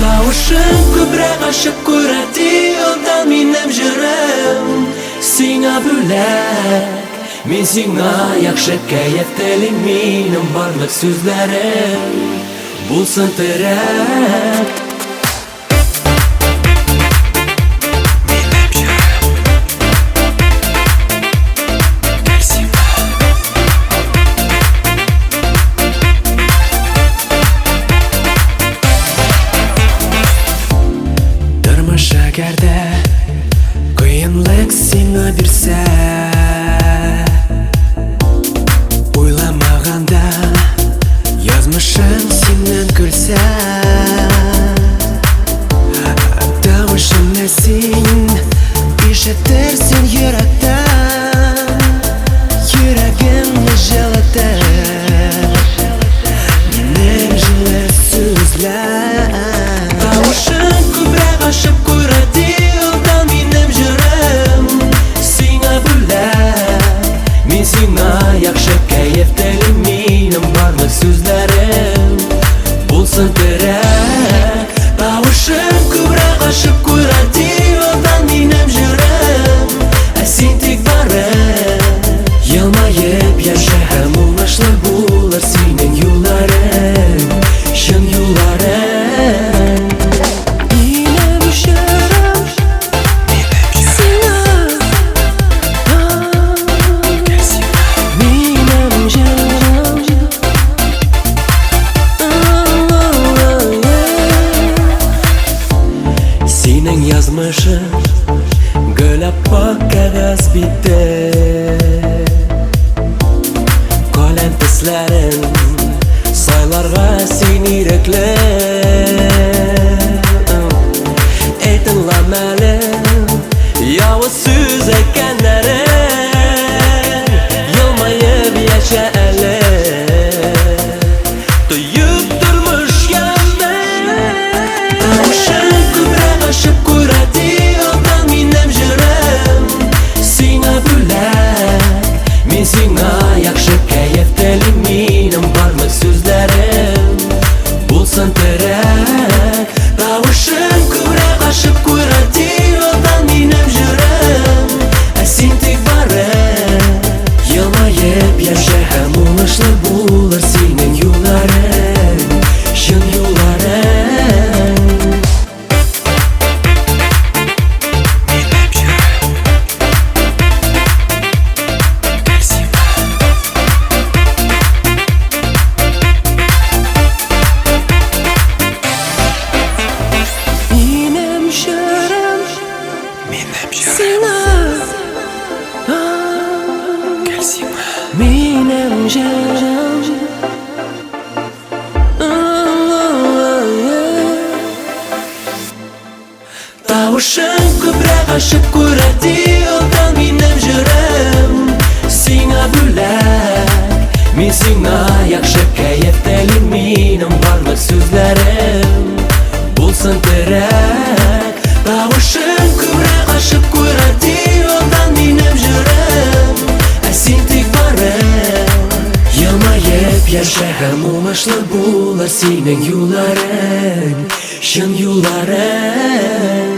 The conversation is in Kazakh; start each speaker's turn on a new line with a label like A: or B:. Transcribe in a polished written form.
A: Тавышың көбірек ашып көрәді Одан менім жүрім Сиңа бүләк Мен сиңа яқшы кәйефтелім Менің барлық сөзләрім Болсын тірек Әгерде қиынлық сиңа берсе ойламағанда язмышың сенен күлсе Тавышың нәсін ишетерсің йөрәктән Йөрәгімне жылытыр Менің жылы сүзләр Тавышың көбірек ашып Яқшы кәйефтелім менің барлық сөзләрім Болсын тірек Тавышың көбірек ашып көрәді Одан менім жүрім Сен тек барым Елмайып яша һәм оңашлы болар сенің юлларың Шын юлларың Сенің язмышың гүл аппақ қағаз бетте Қалам тісләрің сайларға сен иреклі Айтыңлам әлі яуыз сөз әйткәннәрің Елмайып яша әлі Тойып тұрмыш янбай Тавышың көбірек ашып көрәді Одан менім жүрім Сиңа бүләк Мен сиңа яқшы кәйефтелім Менің барлық сөзләрім Болсын тірек Тавышың көбірек ашып көрәді Одан менім жүрім Сен тек барым Елмайып яша һәм оңашлы болар сенің юлларың Шын юлларың Менің жарым Тавышың көбірек ашып көрәді Одан менім жүрім Сиңа бүләк Мен сиңа яқшы кәйефтелім Менің барлық сөзләрім Болсын тірек Тавышың көбірек ашып көрәді Одан менім жүрім Сен тек барым Елмайып яша һәм оңашлы болар сенің юлларың Шын юлларың